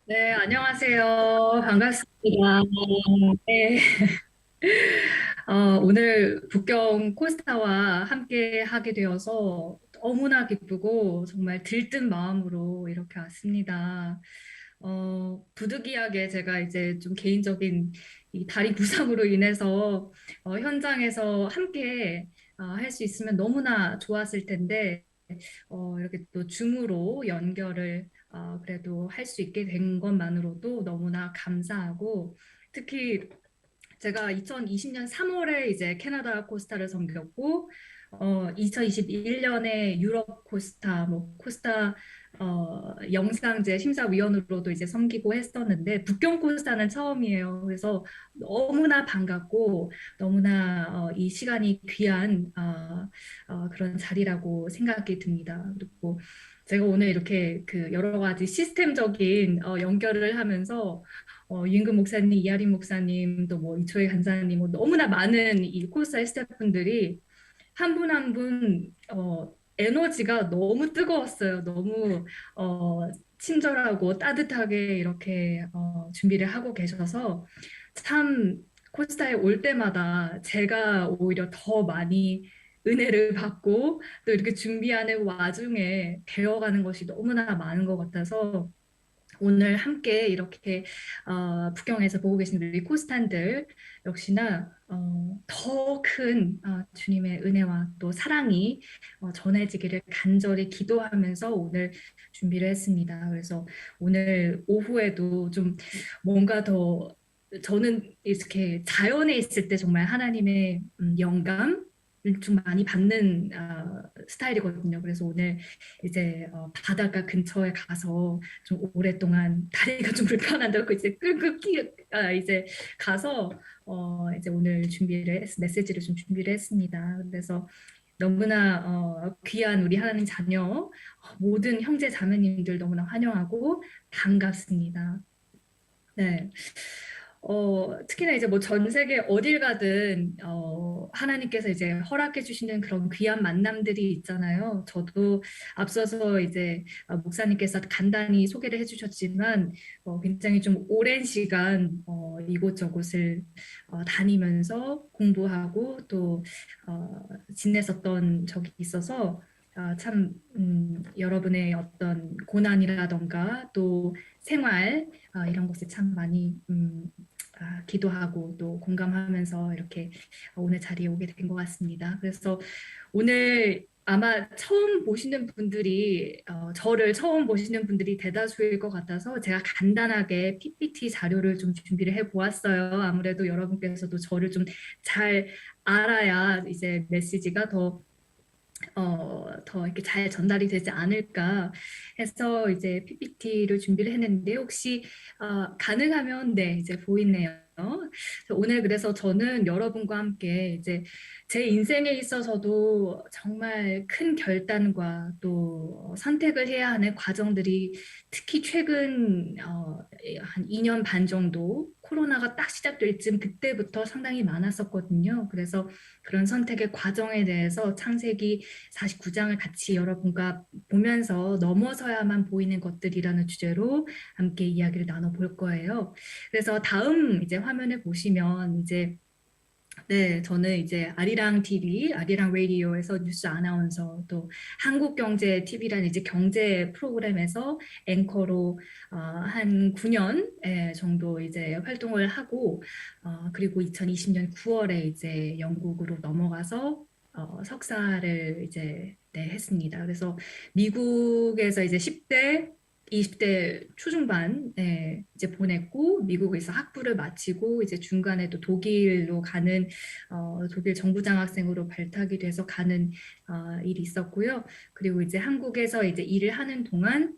네, 안녕하세요. 반갑습니다. 네. 오늘 북경 코스타와 함께 하게 되어서 너무나 기쁘고 정말 들뜬 마음으로 이렇게 왔습니다. 부득이하게 제가 이제 좀 개인적인 이 다리 부상으로 인해서 현장에서 함께 할 수 있으면 너무나 좋았을 텐데 이렇게 또 줌으로 연결을 그래도 할 수 있게 된 것만으로도 너무나 감사하고 특히 제가 2020년 3월에 이제 캐나다 코스타를 섬겼고 2021년에 유럽 코스타 뭐 코스타 영상제 심사위원으로도 이제 섬기고 했었는데 북경 코스타는 처음이에요. 그래서 너무나 반갑고 너무나 이 시간이 귀한 그런 자리라고 생각이 듭니다. 그리고 제가 오늘 이렇게 그 여러 가지 시스템적인 연결을 하면서 유인근 목사님, 이하림 목사님, 또 뭐 이초희 간사님, 뭐 너무나 많은 이 코스타의 스태프분들이 한 분 한 분 에너지가 너무 뜨거웠어요. 너무 친절하고 따뜻하게 이렇게 준비를 하고 계셔서 참 코스타에 올 때마다 제가 오히려 더 많이 은혜를 받고 또 이렇게 준비하는 와중에 배워가는 것이 너무나 많은 것 같아서 오늘 함께 이렇게 북경에서 보고 계신 우리 코스탄들 역시나 더 큰 주님의 은혜와 또 사랑이 전해지기를 간절히 기도하면서 오늘 준비를 했습니다. 그래서 오늘 오후에도 좀 뭔가 더 저는 이렇게 자연에 있을 때 정말 하나님의 영감 좀 많이 받는 스타일이거든요. 그래서 오늘 이제 바닷가 근처에 가서 좀 오랫동안 다리가 좀 불편하다고 이제 끄끄 이제 가서 이제 오늘 메시지를 좀 준비를 했습니다. 그래서 너무나 귀한 우리 하나님 자녀 모든 형제 자매님들 너무나 환영하고 반갑습니다. 네. 특히나 이제 뭐 전 세계 어딜 가든 하나님께서 이제 허락해 주시는 그런 귀한 만남들이 있잖아요. 저도 앞서서 이제 목사님께서 간단히 소개를 해주셨지만 굉장히 좀 오랜 시간 이곳저곳을 다니면서 공부하고 또 지냈었던 적이 있어서 참 여러분의 어떤 고난이라던가 또 생활 이런 것에 참 많이 기도하고 또 공감하면서 이렇게 오늘 자리에 오게 된 것 같습니다. 그래서 오늘 아마 처음 보시는 분들이 저를 처음 보시는 분들이 대다수일 것 같아서 제가 간단하게 PPT 자료를 좀 준비를 해 보았어요. 아무래도 여러분께서도 저를 좀 잘 알아야 이제 메시지가 더 이렇게 잘 전달이 되지 않을까 해서 이제 PPT를 준비를 했는데 혹시 가능하면 네 이제 보이네요. 오늘 그래서 저는 여러분과 함께 이제 제 인생에 있어서도 정말 큰 결단과 또 선택을 해야 하는 과정들이 특히 최근 한 2년 반 정도 코로나가 딱 시작될 쯤 그때부터 상당히 많았었거든요. 그래서 그런 선택의 과정에 대해서 창세기 49장을 같이 여러분과 보면서 넘어서야만 보이는 것들이라는 주제로 함께 이야기를 나눠볼 거예요. 그래서 다음 이제 화면에 보시면 이제 네, 저는 이제 아리랑 TV, 아리랑 라디오에서 뉴스 아나운서 또 한국경제 TV라는 이제 경제 프로그램에서 앵커로 한 9년 정도 이제 활동을 하고 그리고 2020년 9월에 이제 영국으로 넘어가서 석사를 이제 네, 했습니다. 그래서 미국에서 이제 10대 20대 초중반 이제 보냈고 미국에서 학부를 마치고 이제 중간에 또 독일로 가는 독일 정부장학생으로 발탁이 돼서 가는 일이 있었고요. 그리고 이제 한국에서 이제 일을 하는 동안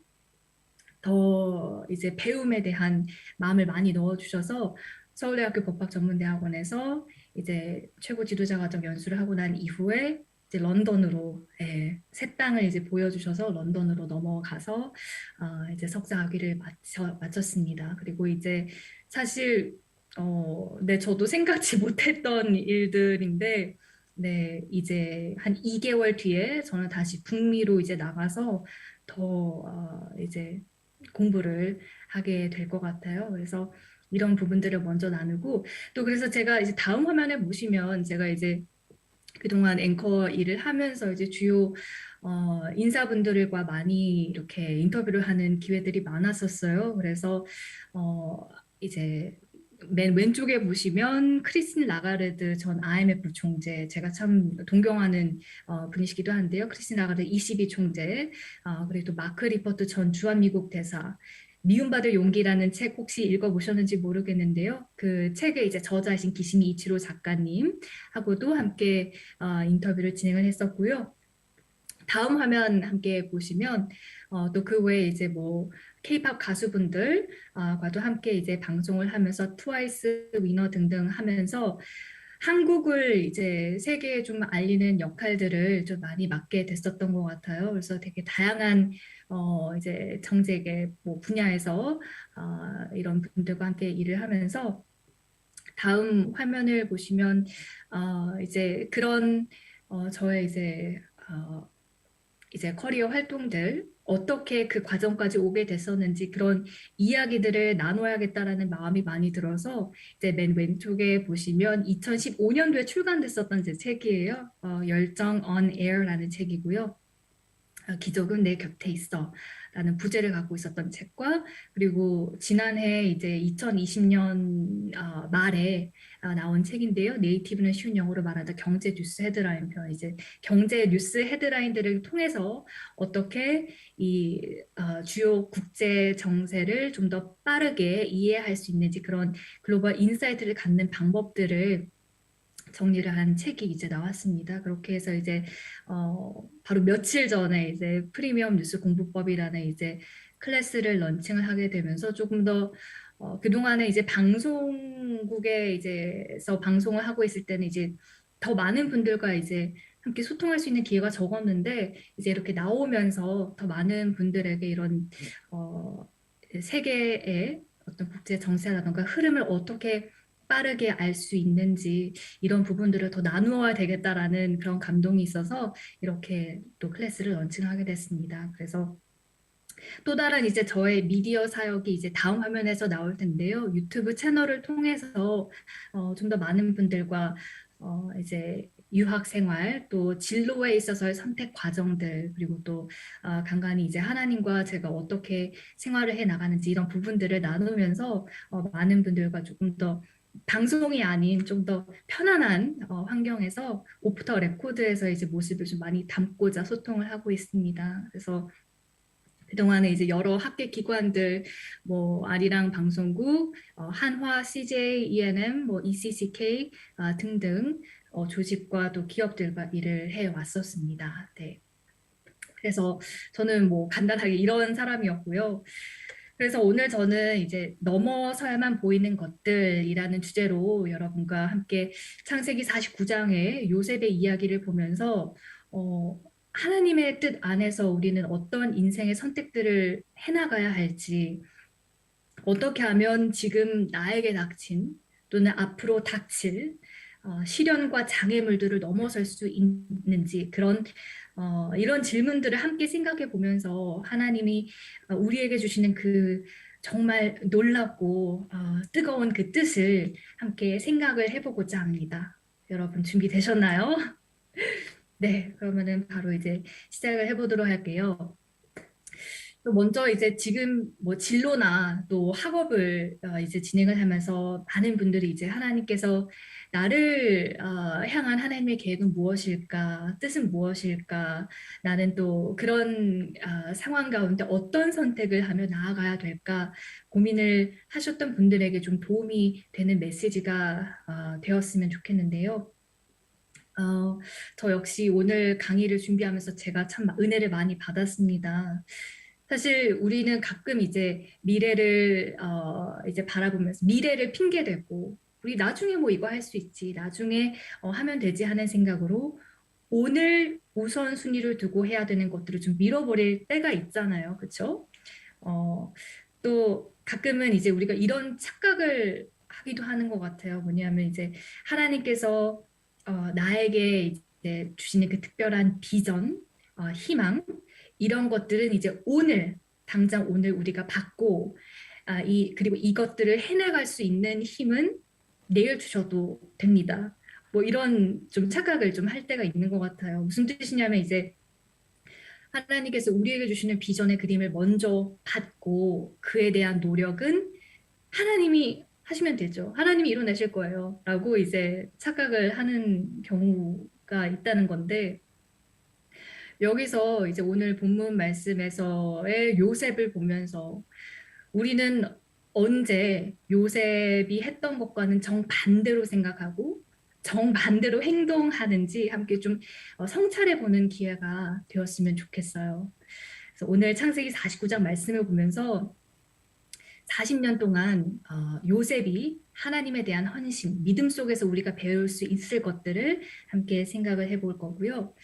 더 이제 배움에 대한 마음을 많이 넣어주셔서 서울대학교 법학전문대학원에서 이제 최고 지도자 과정 연수를 하고 난 이후에 이제 런던으로 새 땅을 이제 보여주셔서 런던으로 넘어가서 이제 석사 학위를 마쳤습니다. 그리고 이제 사실 네 저도 생각지 못했던 일들인데 네 이제 한 2개월 뒤에 저는 다시 북미로 이제 나가서 더 이제 공부를 하게 될 것 같아요. 그래서 이런 부분들을 먼저 나누고 또 그래서 제가 이제 다음 화면에 보시면 제가 이제 그동안 앵커 일을 하면서 이제 주요 인사분들과 많이 이렇게 인터뷰를 하는 기회들이 많았었어요. 그래서 어, 이제 맨 왼쪽에 보시면 크리스틴 라가르드 전 IMF 총재, 제가 참 동경하는 분이시기도 한데요. 크리스틴 라가르드 ECB 총재, 그리고 또 마크 리퍼트 전 주한미국 대사, 미움받을 용기라는 책 혹시 읽어보셨는지 모르겠는데요. 그 책의 이제 저자이신 기시미 이치로 작가님 하고도 함께 인터뷰를 진행을 했었고요. 다음 화면 함께 보시면 또 그 외에 이제 뭐 K-팝 가수분들과도 함께 이제 방송을 하면서 트와이스 위너 등등 하면서 한국을 이제 세계에 좀 알리는 역할들을 좀 많이 맡게 됐었던 것 같아요. 그래서 되게 다양한 이제 정책의 뭐 분야에서 이런 분들과 함께 일을 하면서 다음 화면을 보시면 이제 그런 저의 이제 커리어 활동들 어떻게 그 과정까지 오게 됐었는지 그런 이야기들을 나눠야겠다라는 마음이 많이 들어서 이제 맨 왼쪽에 보시면 2015년도에 출간됐었던 제 책이에요. 열정 on air라는 책이고요. 기적은 내 곁에 있어 라는 부제를 갖고 있었던 책과 그리고 지난해 이제 2020년 말에 나온 책인데요. 네이티브는 쉬운 영어로 말하다 경제 뉴스 헤드라인 편 이제 경제 뉴스 헤드라인들을 통해서 어떻게 이 주요 국제 정세를 좀 더 빠르게 이해할 수 있는지 그런 글로벌 인사이트를 갖는 방법들을 정리를 한 책이 이제 나왔습니다. 그렇게 해서 이제 바로 며칠 전에 이제 프리미엄 뉴스 공부법이라는 이제 클래스를 런칭을 하게 되면서 조금 더 그동안에 이제 방송국에 이제서 방송을 하고 있을 때는 이제 더 많은 분들과 이제 함께 소통할 수 있는 기회가 적었는데 이제 이렇게 나오면서 더 많은 분들에게 이런 어, 세계의 어떤 국제 정세라든가 흐름을 어떻게 빠르게 알 수 있는지 이런 부분들을 더 나누어야 되겠다라는 그런 감동이 있어서 이렇게 또 클래스를 런칭하게 됐습니다. 그래서 또 다른 이제 저의 미디어 사역이 이제 다음 화면에서 나올 텐데요. 유튜브 채널을 통해서 좀 더 많은 분들과 이제 유학 생활 또 진로에 있어서의 선택 과정들 그리고 또 간간히 이제 하나님과 제가 어떻게 생활을 해 나가는지 이런 부분들을 나누면서 많은 분들과 조금 더 방송이 아닌 좀 더 편안한 환경에서 오프 더 레코드에서 이제 모습을 좀 많이 담고자 소통을 하고 있습니다. 그래서 그동안에 이제 여러 학계 기관들, 뭐 아리랑 방송국, 한화, CJ, ENM, 뭐 ECCK 등등 조직과 또 기업들과 일을 해 왔었습니다. 네. 그래서 저는 뭐 간단하게 이런 사람이었고요. 그래서 오늘 저는 이제 넘어서야만 보이는 것들이라는 주제로 여러분과 함께 창세기 49장의 요셉의 이야기를 보면서 하나님의 뜻 안에서 우리는 어떤 인생의 선택들을 해나가야 할지, 어떻게 하면 지금 나에게 닥친 또는 앞으로 닥칠 시련과 장애물들을 넘어설 수 있는지 그런 이런 질문들을 함께 생각해 보면서 하나님이 우리에게 주시는 그 정말 놀랍고 뜨거운 그 뜻을 함께 생각을 해보고자 합니다. 여러분 준비되셨나요? 네, 그러면은 바로 이제 시작을 해보도록 할게요. 또 먼저 이제 지금 뭐 진로나 또 학업을 이제 진행을 하면서 많은 분들이 이제 하나님께서 나를 향한 하나님의 계획은 무엇일까, 뜻은 무엇일까, 나는 또 그런 상황 가운데 어떤 선택을 하며 나아가야 될까 고민을 하셨던 분들에게 좀 도움이 되는 메시지가 되었으면 좋겠는데요. 저 역시 오늘 강의를 준비하면서 제가 참 은혜를 많이 받았습니다. 사실 우리는 가끔 이제 미래를 이제 바라보면서 미래를 핑계 대고 우리 나중에 뭐 이거 할 수 있지 나중에 하면 되지 하는 생각으로 오늘 우선순위를 두고 해야 되는 것들을 좀 밀어버릴 때가 있잖아요. 그렇죠? 어, 또 가끔은 이제 우리가 이런 착각을 하기도 하는 것 같아요. 뭐냐면 이제 하나님께서 나에게 이제 주시는 그 특별한 비전, 희망 이런 것들은 이제 오늘 당장 오늘 우리가 받고 그리고 이것들을 해나갈 수 있는 힘은 내일 주셔도 됩니다. 뭐 이런 좀 착각을 좀 할 때가 있는 것 같아요. 무슨 뜻이냐면 이제 하나님께서 우리에게 주시는 비전의 그림을 먼저 받고 그에 대한 노력은 하나님이 하시면 되죠. 하나님이 이뤄내실 거예요. 라고 이제 착각을 하는 경우가 있다는 건데 여기서 이제 오늘 본문 말씀에서의 요셉을 보면서 우리는 언제 요셉이 했던 것과는 정반대로 생각하고 정반대로 행동하는지 함께 좀 성찰해 보는 기회가 되었으면 좋겠어요. 그래서 오늘 창세기 49장 말씀을 보면서 40년 동안 요셉이 하나님에 대한 헌신, 믿음 속에서 우리가 배울 수 있을 것들을 함께 생각을 해볼 거고요.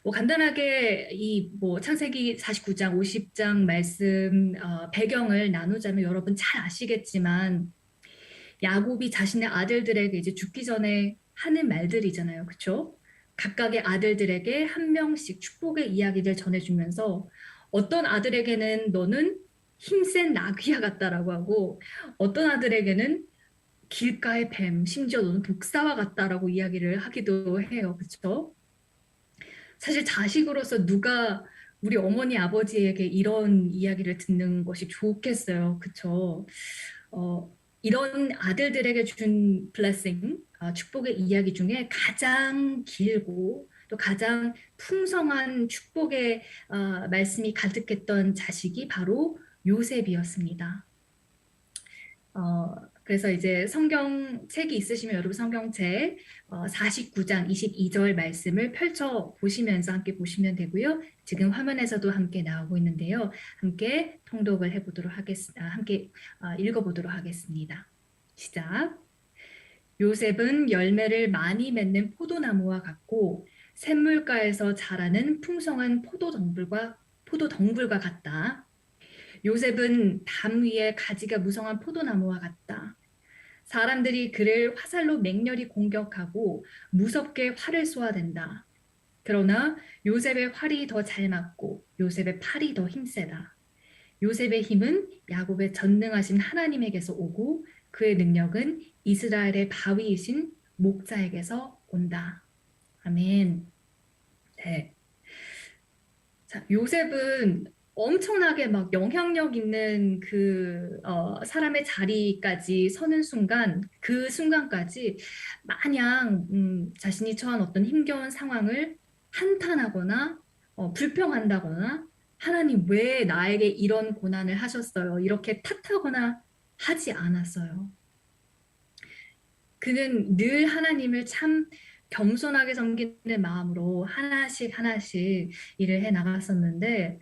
뭐 간단하게 이 뭐 창세기 49장, 50장 말씀 배경을 나누자면 여러분 잘 아시겠지만 야곱이 자신의 아들들에게 이제 죽기 전에 하는 말들이잖아요. 그렇죠? 각각의 아들들에게 한 명씩 축복의 이야기를 전해주면서 어떤 아들에게는 너는 힘센 나귀와 같다라고 하고 어떤 아들에게는 길가의 뱀, 심지어 너는 독사와 같다라고 이야기를 하기도 해요. 그렇죠? 사실 자식으로서 누가 우리 어머니 아버지에게 이런 이야기를 듣는 것이 좋겠어요. 그렇죠? 이런 아들들에게 준 블레싱, 축복의 이야기 중에 가장 길고 또 가장 풍성한 축복의 말씀이 가득했던 자식이 바로 요셉이었습니다. 그래서 이제 성경책이 있으시면 여러분 성경책 49장 22절 말씀을 펼쳐 보시면서 함께 보시면 되고요. 지금 화면에서도 함께 나오고 있는데요. 함께 통독을 해보도록 하겠습니다. 함께 읽어보도록 하겠습니다. 시작. 요셉은 열매를 많이 맺는 포도나무와 같고 샘물가에서 자라는 풍성한 포도덩굴과 같다. 요셉은 담 위에 가지가 무성한 포도나무와 같다. 사람들이 그를 화살로 맹렬히 공격하고 무섭게 활을 쏘아댄다. 그러나 요셉의 활이 더 잘 맞고 요셉의 팔이 더 힘세다. 요셉의 힘은 야곱의 전능하신 하나님에게서 오고 그의 능력은 이스라엘의 바위이신 목자에게서 온다. 아멘. 네. 자, 요셉은 엄청나게 막 영향력 있는 그 사람의 자리까지 서는 순간, 그 순간까지 마냥 자신이 처한 어떤 힘겨운 상황을 한탄하거나 불평한다거나 하나님 왜 나에게 이런 고난을 하셨어요? 이렇게 탓하거나 하지 않았어요. 그는 늘 하나님을 참 겸손하게 섬기는 마음으로 하나씩 하나씩 일을 해 나갔었는데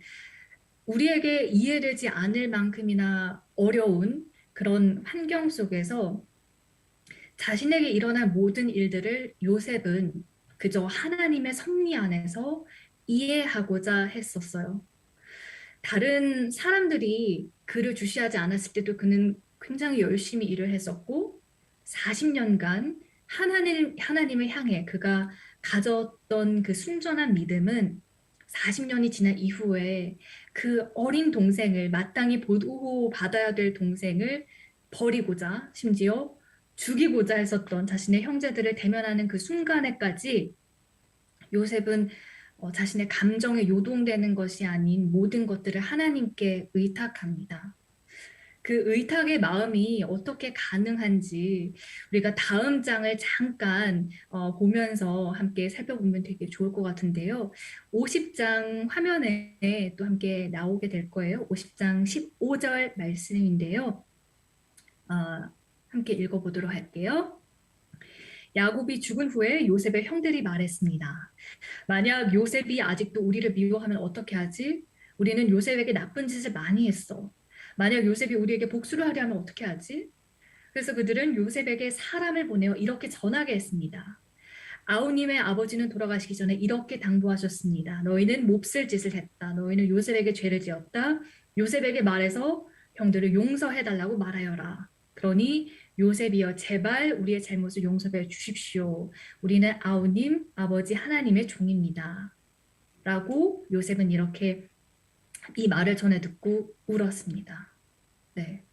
우리에게 이해되지 않을 만큼이나 어려운 그런 환경 속에서 자신에게 일어난 모든 일들을 요셉은 그저 하나님의 섭리 안에서 이해하고자 했었어요. 다른 사람들이 그를 주시하지 않았을 때도 그는 굉장히 열심히 일을 했었고 40년간 하나님을 향해 그가 가졌던 그 순전한 믿음은 40년이 지난 이후에 그 어린 동생을 마땅히 보호받아야 될 동생을 버리고자 심지어 죽이고자 했었던 자신의 형제들을 대면하는 그 순간에까지 요셉은 자신의 감정에 요동되는 것이 아닌 모든 것들을 하나님께 의탁합니다. 그 의탁의 마음이 어떻게 가능한지 우리가 다음 장을 잠깐 보면서 함께 살펴보면 되게 좋을 것 같은데요. 50장 화면에 또 함께 나오게 될 거예요. 50장 15절 말씀인데요. 함께 읽어보도록 할게요. 야곱이 죽은 후에 요셉의 형들이 말했습니다. 만약 요셉이 아직도 우리를 미워하면 어떻게 하지? 우리는 요셉에게 나쁜 짓을 많이 했어. 만약 요셉이 우리에게 복수를 하려 하면 어떻게 하지? 그래서 그들은 요셉에게 사람을 보내어 이렇게 전하게 했습니다. 아우님의 아버지는 돌아가시기 전에 이렇게 당부하셨습니다. 너희는 몹쓸 짓을 했다. 너희는 요셉에게 죄를 지었다. 요셉에게 말해서 형들을 용서해달라고 말하여라. 그러니 요셉이여 제발 우리의 잘못을 용서해 주십시오. 우리는 아우님, 아버지 하나님의 종입니다. 라고 요셉은 이렇게 이 말을 전해 듣고 울었습니다. 네.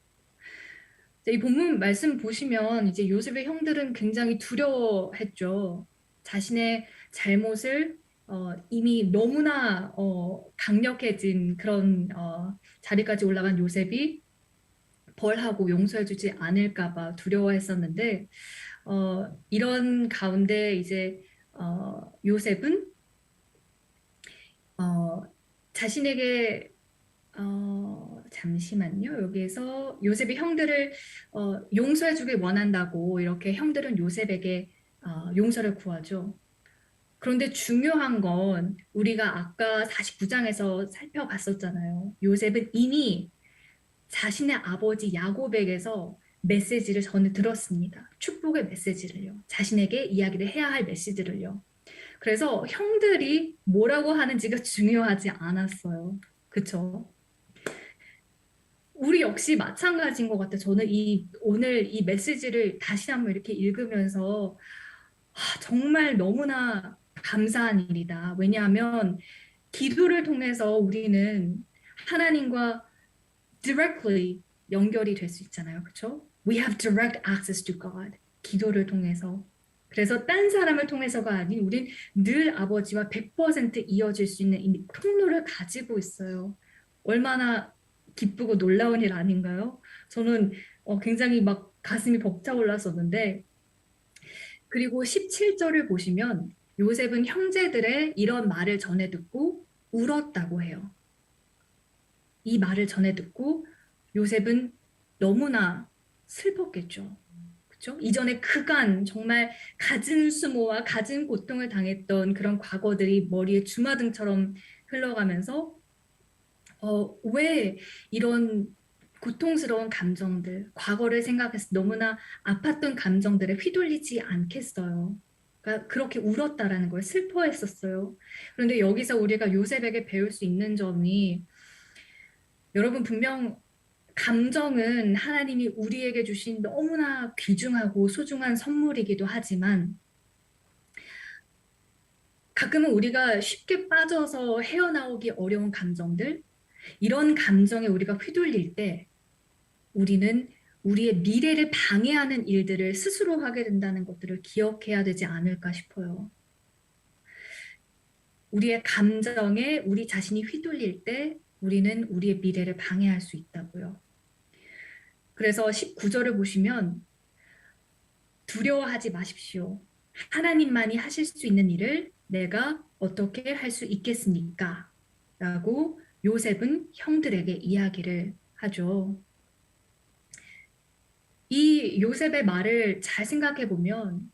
이 본문 말씀 보시면 이제 요셉의 형들은 굉장히 두려워했죠. 자신의 잘못을 이미 너무나 강력해진 그런 자리까지 올라간 요셉이 벌하고 용서해주지 않을까 봐 두려워했었는데 이런 가운데 이제 요셉은 어, 자신에게 잠시만요. 여기에서 요셉이 형들을 용서해주길 원한다고 이렇게 형들은 요셉에게 용서를 구하죠. 그런데 중요한 건 우리가 아까 49장에서 살펴봤었잖아요. 요셉은 이미 자신의 아버지 야곱에게서 메시지를 전해 들었습니다. 축복의 메시지를요. 자신에게 이야기를 해야 할 메시지를요. 그래서 형들이 뭐라고 하는지가 중요하지 않았어요. 그쵸? 우리 역시 마찬가지인 것 같아요. 저는 오늘 이 메시지를 다시 한번 이렇게 읽으면서 정말 너무나 감사한 일이다. 왜냐하면 기도를 통해서 우리는 하나님과 directly 연결이 될 수 있잖아요. 그렇죠? We have direct access to God. 기도를 통해서. 그래서 딴 사람을 통해서가 아닌 우린 늘 아버지와 100% 이어질 수 있는 이 통로를 가지고 있어요. 얼마나 기쁘고 놀라운 일 아닌가요? 저는 굉장히 막 가슴이 벅차올랐었는데 그리고 17절을 보시면 요셉은 형제들의 이런 말을 전해 듣고 울었다고 해요. 이 말을 전해 듣고 요셉은 너무나 슬펐겠죠. 그렇죠? 이전에 그간 정말 갖은 수모와 갖은 고통을 당했던 그런 과거들이 머리에 주마등처럼 흘러가면서 왜 이런 고통스러운 감정들, 과거를 생각해서 너무나 아팠던 감정들에 휘둘리지 않겠어요. 그러니까 그렇게 울었다라는 걸 슬퍼했었어요. 그런데 여기서 우리가 요셉에게 배울 수 있는 점이 여러분 분명 감정은 하나님이 우리에게 주신 너무나 귀중하고 소중한 선물이기도 하지만 가끔은 우리가 쉽게 빠져서 헤어나오기 어려운 감정들, 이런 감정에 우리가 휘둘릴 때 우리는 우리의 미래를 방해하는 일들을 스스로 하게 된다는 것들을 기억해야 되지 않을까 싶어요. 우리의 감정에 우리 자신이 휘둘릴 때 우리는 우리의 미래를 방해할 수 있다고요. 그래서 19절을 보시면 두려워하지 마십시오. 하나님만이 하실 수 있는 일을 내가 어떻게 할 수 있겠습니까? 라고 요셉은 형들에게 이야기를 하죠. 이 요셉의 말을 잘 생각해 보면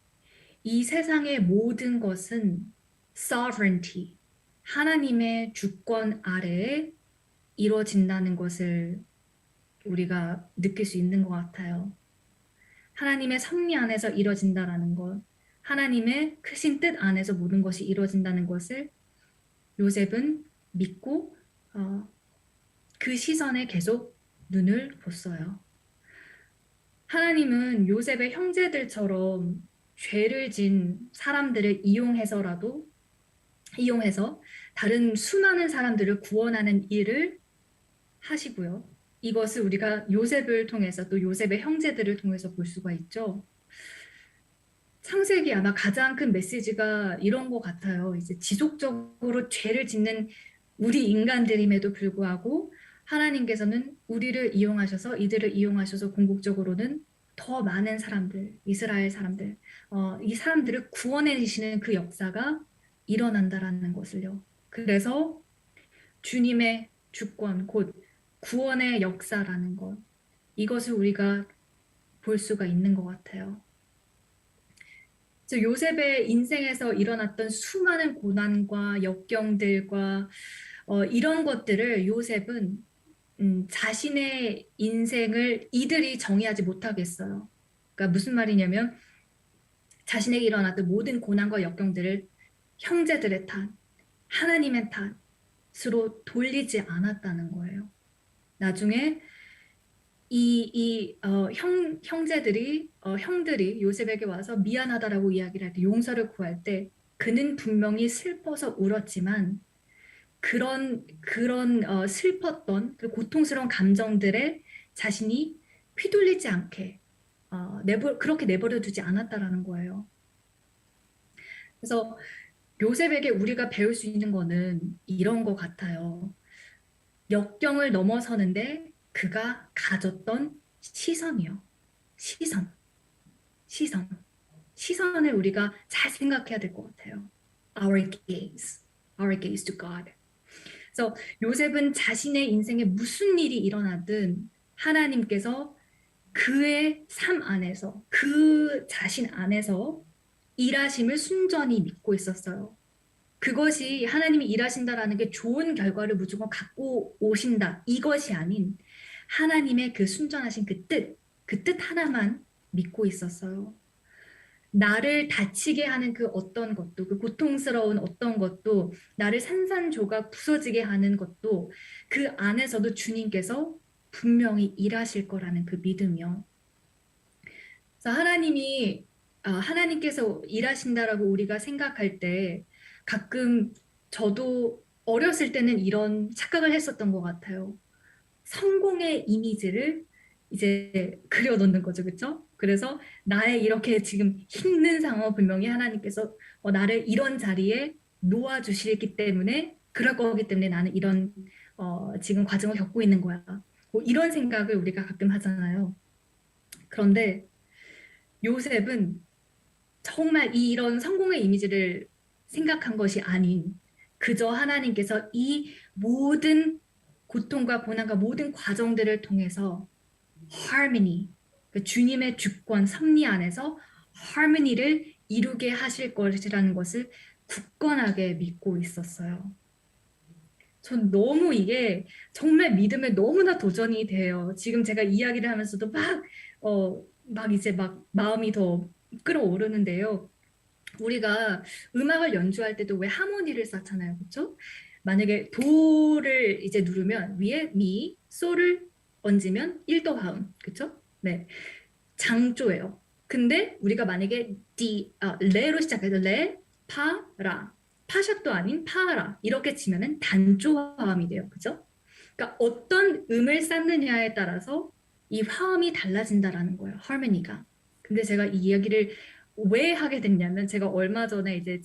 이 세상의 모든 것은 sovereignty, 하나님의 주권 아래에 이루어진다는 것을 우리가 느낄 수 있는 것 같아요. 하나님의 섭리 안에서 이루어진다라는 것, 하나님의 크신 뜻 안에서 모든 것이 이루어진다는 것을 요셉은 믿고 그 시선에 계속 눈을 뒀어요. 하나님은 요셉의 형제들처럼 죄를 진 사람들을 이용해서 다른 수많은 사람들을 구원하는 일을 하시고요. 이것을 우리가 요셉을 통해서 또 요셉의 형제들을 통해서 볼 수가 있죠. 창세기 아마 가장 큰 메시지가 이런 것 같아요. 이제 지속적으로 죄를 짓는 우리 인간들임에도 불구하고 하나님께서는 우리를 이용하셔서 이들을 이용하셔서 궁극적으로는 더 많은 사람들, 이스라엘 사람들, 이 사람들을 구원해 주시는 그 역사가 일어난다라는 것을요. 그래서 주님의 주권, 곧 구원의 역사라는 것, 이것을 우리가 볼 수가 있는 것 같아요. 요셉의 인생에서 일어났던 수많은 고난과 역경들과 이런 것들을 요셉은 자신의 인생을 이들이 정의하지 못하겠어요. 그러니까 무슨 말이냐면 자신에게 일어났던 모든 고난과 역경들을 형제들의 탓, 하나님의 탓으로 돌리지 않았다는 거예요. 나중에 형들이 요셉에게 와서 미안하다라고 이야기를 할 때, 용서를 구할 때, 그는 분명히 슬퍼서 울었지만, 그런 슬펐던 그 고통스러운 감정들에 자신이 휘둘리지 않게 그렇게 내버려 두지 않았다라는 거예요. 그래서 요셉에게 우리가 배울 수 있는 거는 이런 것 같아요. 역경을 넘어서는데 그가 가졌던 시선이요. 시선, 시선. 시선을 우리가 잘 생각해야 될 것 같아요. Our gaze to God. 그래서 요셉은 자신의 인생에 무슨 일이 일어나든 하나님께서 그의 삶 안에서 그 자신 안에서 일하심을 순전히 믿고 있었어요. 그것이 하나님이 일하신다라는 게 좋은 결과를 무조건 갖고 오신다. 이것이 아닌 하나님의 그 순전하신 그 뜻 하나만 믿고 있었어요. 나를 다치게 하는 그 어떤 것도, 그 고통스러운 어떤 것도, 나를 산산조각 부서지게 하는 것도 그 안에서도 주님께서 분명히 일하실 거라는 그 믿음이요. 그래서 하나님께서 일하신다라고 우리가 생각할 때 가끔 저도 어렸을 때는 이런 착각을 했었던 것 같아요. 성공의 이미지를 이제 그려놓는 거죠, 그렇죠? 그래서 나의 이렇게 지금 힘든 상황 분명히 하나님께서 나를 이런 자리에 놓아주시기 때문에 그럴 거기 때문에 나는 이런 지금 과정을 겪고 있는 거야. 뭐 이런 생각을 우리가 가끔 하잖아요. 그런데 요셉은 정말 이런 성공의 이미지를 생각한 것이 아닌 그저 하나님께서 이 모든 고통과 고난과 모든 과정들을 통해서 harmony, 그 주님의 주권, 섭리 안에서 harmony를 이루게 하실 것이라는 것을 굳건하게 믿고 있었어요. 전 너무 이게 정말 믿음에 너무나 도전이 돼요. 지금 제가 이야기를 하면서도 막 이제 막 마음이 더 끌어오르는데요. 우리가 음악을 연주할 때도 왜 하모니를 쌓잖아요. 그렇죠? 만약에 도를 이제 누르면 위에 미, 소를 얹으면 1도 화음. 그렇죠? 네. 장조예요. 근데 우리가 만약에 레로 시작해서 레, 파, 라. 파샵도 아닌 파라. 이렇게 치면은 단조 화음이 돼요. 그죠? 그러니까 어떤 음을 쌓느냐에 따라서 이 화음이 달라진다라는 거예요. 하모니가. 근데 제가 이 이야기를 왜 하게 됐냐면 제가 얼마 전에 이제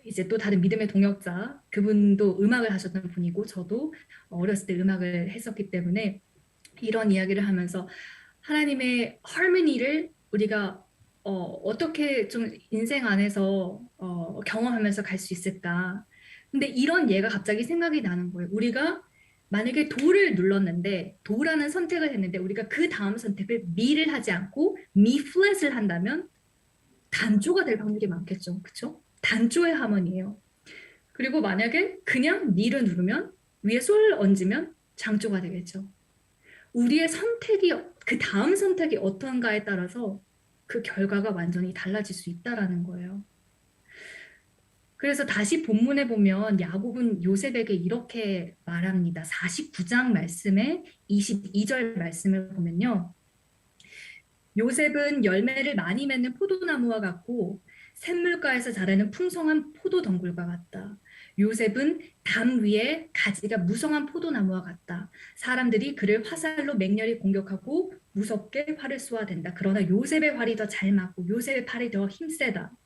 이제 또 다른 믿음의 동역자 그분도 음악을 하셨던 분이고 저도 어렸을 때 음악을 했었기 때문에 이런 이야기를 하면서 하나님의 harmony를 우리가 어떻게 좀 인생 안에서 경험하면서 갈 수 있을까? 근데 이런 예가 갑자기 생각이 나는 거예요. 우리가 만약에 도를 눌렀는데 도라는 선택을 했는데 우리가 그 다음 선택을 미를 하지 않고 미 플랫을 한다면 단조가 될 확률이 많겠죠. 그렇죠? 단조의 하모니예요. 그리고 만약에 그냥 미를 누르면 위에 솔을 얹으면 장조가 되겠죠. 우리의 선택이 그 다음 선택이 어떤가에 따라서 그 결과가 완전히 달라질 수 있다라는 거예요. 그래서 다시 본문에 보면 야곱은 요셉에게 이렇게 말합니다. 49장 말씀에 22절 말씀을 보면요. 요셉은 열매를 많이 맺는 포도나무와 같고 샘물가에서 자라는 풍성한 포도 덩굴과 같다. 요셉은 담 위에 가지가 무성한 포도나무와 같다. 사람들이 그를 화살로 맹렬히 공격하고 무섭게 활을 쏘아댄다. 그러나 요셉의 활이 더 잘 맞고 요셉의 팔이 더 힘세다.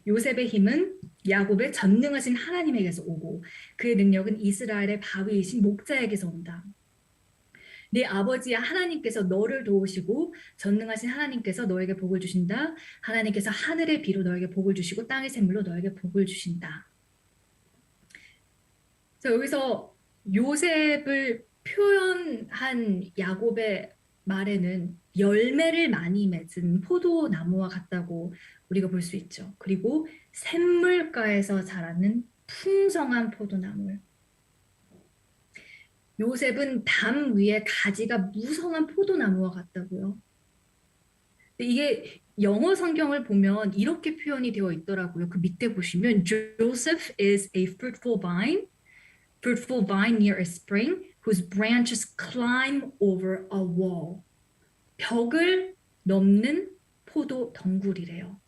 요셉의 힘은 야곱의 전능하신 하나님에게서 오고 그의 능력은 이스라엘의 바위이신 목자에게서 온다. 네 아버지야 하나님께서 너를 도우시고 전능하신 하나님께서 너에게 복을 주신다. 하나님께서 하늘의 비로 너에게 복을 주시고 땅의 샘물로 너에게 복을 주신다. 그래서 여기서 요셉을 표현한 야곱의 말에는 열매를 많이 맺은 포도나무와 같다고 우리가 볼 수 있죠. 그리고 샘물가에서 자라는 풍성한 포도나무. 요셉은 담 위에 가지가 무성한 포도나무와 같다고요. 이게 영어 성경을 보면 이렇게 표현이 되어 있더라고요. 그 밑에 보시면 Joseph is a fruitful vine near a spring whose branches climb over a wall. 벽을 넘는 포도 덩굴이래요.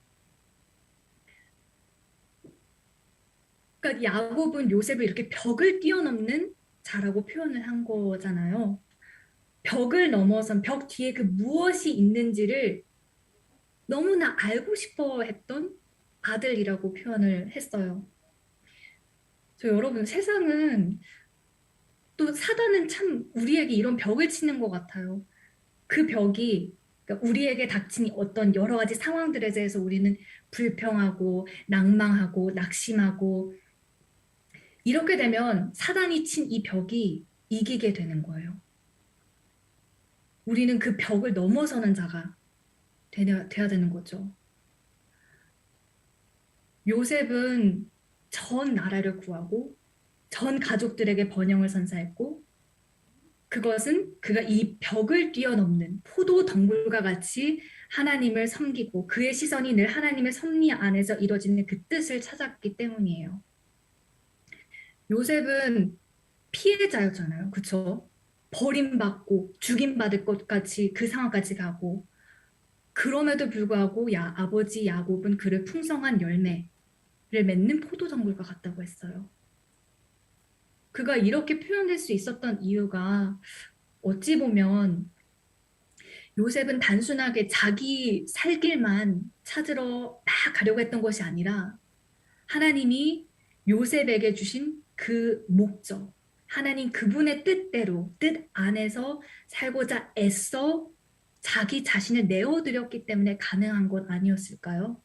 그러니까 야곱은 요셉을 이렇게 벽을 뛰어넘는 자라고 표현을 한 거잖아요. 벽을 넘어선 벽 뒤에 그 무엇이 있는지를 너무나 알고 싶어 했던 아들이라고 표현을 했어요. 저 여러분 세상은 또 사단은 참 우리에게 이런 벽을 치는 것 같아요. 그 벽이 그러니까 우리에게 닥친 어떤 여러 가지 상황들에 대해서 우리는 불평하고 낭망하고 낙심하고 이렇게 되면 사단이 친 이 벽이 이기게 되는 거예요. 우리는 그 벽을 넘어서는 자가 돼야 되는 거죠. 요셉은 전 나라를 구하고 전 가족들에게 번영을 선사했고 그것은 그가 이 벽을 뛰어넘는 포도 덩굴과 같이 하나님을 섬기고 그의 시선이 늘 하나님의 섭리 안에서 이루어지는 그 뜻을 찾았기 때문이에요. 요셉은 피해자였잖아요. 그쵸? 버림받고 죽임받을 것 같이 그 상황까지 가고 그럼에도 불구하고 아버지 야곱은 그를 풍성한 열매를 맺는 포도 덩굴과 같다고 했어요. 그가 이렇게 표현될 수 있었던 이유가 어찌 보면 요셉은 단순하게 자기 살 길만 찾으러 막 가려고 했던 것이 아니라 하나님이 요셉에게 주신 그 목적, 하나님 그분의 뜻대로, 뜻 안에서 살고자 애써 자기 자신을 내어드렸기 때문에 가능한 것 아니었을까요?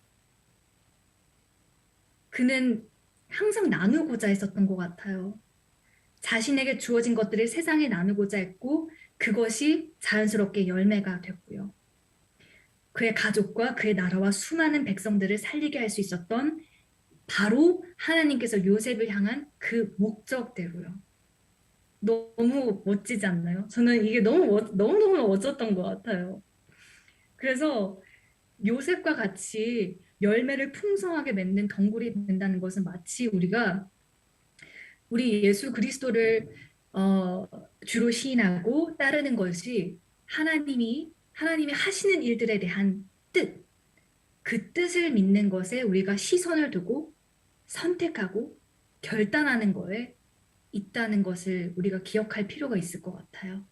그는 항상 나누고자 했었던 것 같아요. 자신에게 주어진 것들을 세상에 나누고자 했고 그것이 자연스럽게 열매가 됐고요. 그의 가족과 그의 나라와 수많은 백성들을 살리게 할 수 있었던 바로 하나님께서 요셉을 향한 그 목적대로요. 너무 멋지지 않나요? 저는 이게 너무너무 멋졌던 것 같아요. 그래서 요셉과 같이 열매를 풍성하게 맺는 덩굴이 된다는 것은 마치 우리 예수 그리스도를 어, 주로 시인하고 따르는 것이 하나님이 하시는 일들에 대한 뜻, 그 뜻을 믿는 것에 우리가 시선을 두고 선택하고 결단하는 거에 있다는 것을 우리가 기억할 필요가 있을 것 같아요.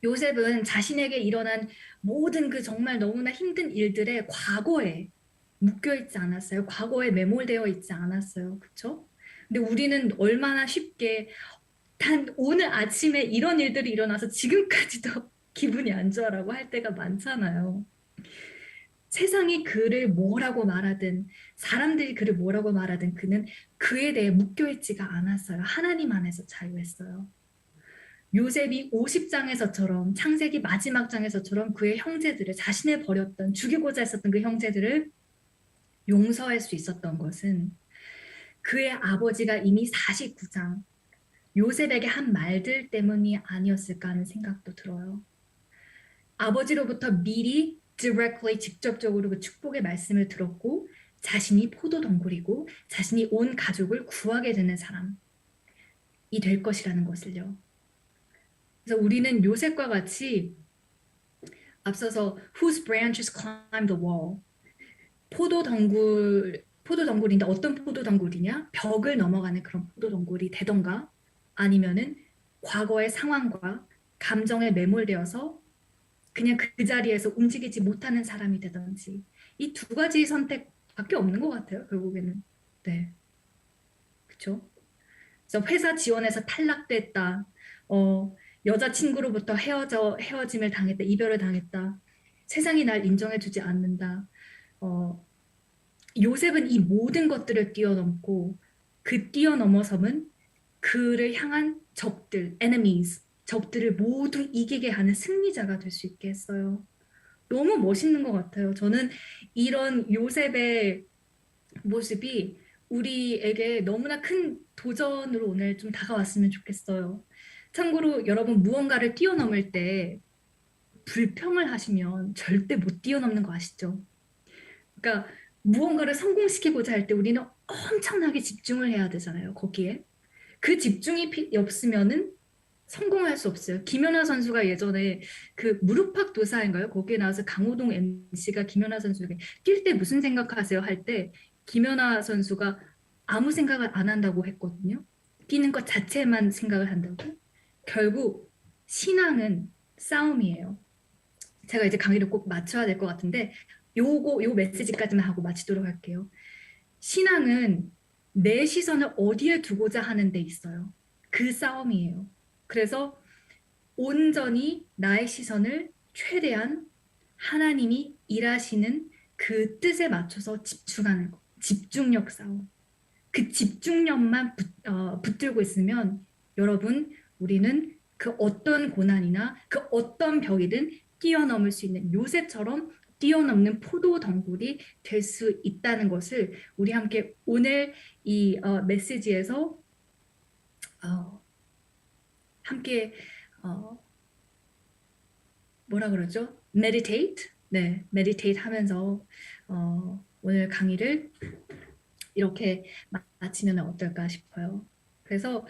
요셉은 자신에게 일어난 모든 그 정말 너무나 힘든 일들의 과거에 묶여 있지 않았어요. 과거에 매몰되어 있지 않았어요. 그렇죠? 근데 우리는 얼마나 쉽게 단 오늘 아침에 이런 일들이 일어나서 지금까지도 기분이 안 좋아라고 할 때가 많잖아요. 세상이 그를 뭐라고 말하든 사람들이 그를 뭐라고 말하든 그는 그에 대해 묶여있지가 않았어요. 하나님 안에서 자유했어요. 요셉이 50장에서처럼 창세기 마지막 장에서처럼 그의 형제들을 자신을 버렸던 죽이고자 했었던 그 형제들을 용서할 수 있었던 것은 그의 아버지가 이미 49장 요셉에게 한 말들 때문이 아니었을까 하는 생각도 들어요. 아버지로부터 미리 directly 직접적으로 그 축복의 말씀을 들었고 자신이 포도 덩굴이고 자신이 온 가족을 구하게 되는 사람이 될 것이라는 것을요. 그래서 우리는 요셉과 같이 앞서서 whose branches climb the wall 포도 덩굴인데 어떤 포도 덩굴이냐? 벽을 넘어가는 그런 포도 덩굴이 되던가 아니면은 과거의 상황과 감정에 매몰되어서 그냥 그 자리에서 움직이지 못하는 사람이 되든지 이 두 가지 선택밖에 없는 것 같아요. 결국에는. 네. 그렇죠? 그래서 회사 지원에서 탈락됐다. 어, 여자친구로부터 헤어짐을 당했다. 이별을 당했다. 세상이 날 인정해주지 않는다. 어, 요셉은 이 모든 것들을 뛰어넘고 그 뛰어넘어서는 그를 향한 적들, enemies, 적들을 모두 이기게 하는 승리자가 될 수 있게 했어요. 너무 멋있는 것 같아요. 저는 이런 요셉의 모습이 우리에게 너무나 큰 도전으로 오늘 좀 다가왔으면 좋겠어요. 참고로 여러분 무언가를 뛰어넘을 때 불평을 하시면 절대 못 뛰어넘는 거 아시죠? 그러니까 무언가를 성공시키고자 할 때 우리는 엄청나게 집중을 해야 되잖아요, 거기에. 그 집중이 없으면은 성공할 수 없어요. 김연아 선수가 예전에 그 무릎팍도사인가요? 거기에 나와서 강호동 MC가 김연아 선수에게 뛸 때 무슨 생각하세요? 할 때 김연아 선수가 아무 생각을 안 한다고 했거든요. 뛰는 것 자체만 생각을 한다고. 결국 신앙은 싸움이에요. 제가 이제 강의를 꼭 마쳐야 될 것 같은데 요 메시지까지만 하고 마치도록 할게요. 신앙은 내 시선을 어디에 두고자 하는 데 있어요. 그 싸움이에요. 그래서 온전히 나의 시선을 최대한 하나님이 일하시는 그 뜻에 맞춰서 집중하는 거. 집중력 싸움. 그 집중력만 붙들고 있으면 여러분, 우리는 그 어떤 고난이나 그 어떤 벽이든 뛰어넘을 수 있는 요셉처럼 뛰어넘는 포도 덩굴이 될 수 있다는 것을 우리 함께 오늘 이 메시지에서 함께 어, 뭐라 그러죠? meditate? 네, meditate 하면서 오늘 강의를 이렇게 마치면 어떨까 싶어요. 그래서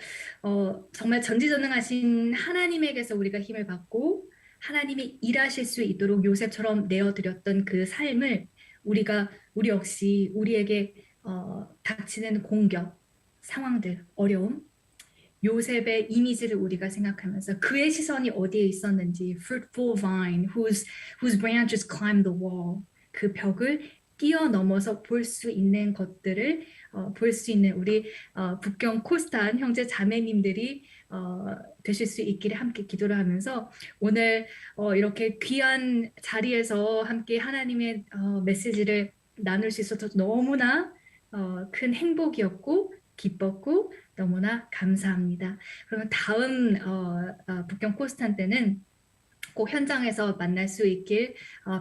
정말 전지전능하신 하나님에게서 우리가 힘을 받고 하나님이 일하실 수 있도록 요셉처럼 내어드렸던 그 삶을 우리 역시 우리에게 닥치는 공격, 상황들, 어려움, 요셉의 이미지를 우리가 생각하면서 그의 시선이 어디에 있었는지 fruitful vine whose branches climb the wall 그 벽을 뛰어넘어서 볼 수 있는 것들을 볼 수 있는 우리 북경 코스탄 형제 자매님들이 되실 수 있기를 함께 기도를 하면서 오늘 이렇게 귀한 자리에서 함께 하나님의 메시지를 나눌 수 있어서 너무나 큰 행복이었고 기뻤고 너무나 감사합니다. 그러면 다음 북경 코스탄 때는 꼭 현장에서 만날 수 있길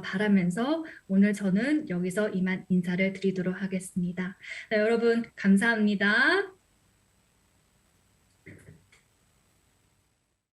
바라면서 오늘 저는 여기서 이만 인사를 드리도록 하겠습니다. 네, 여러분 감사합니다.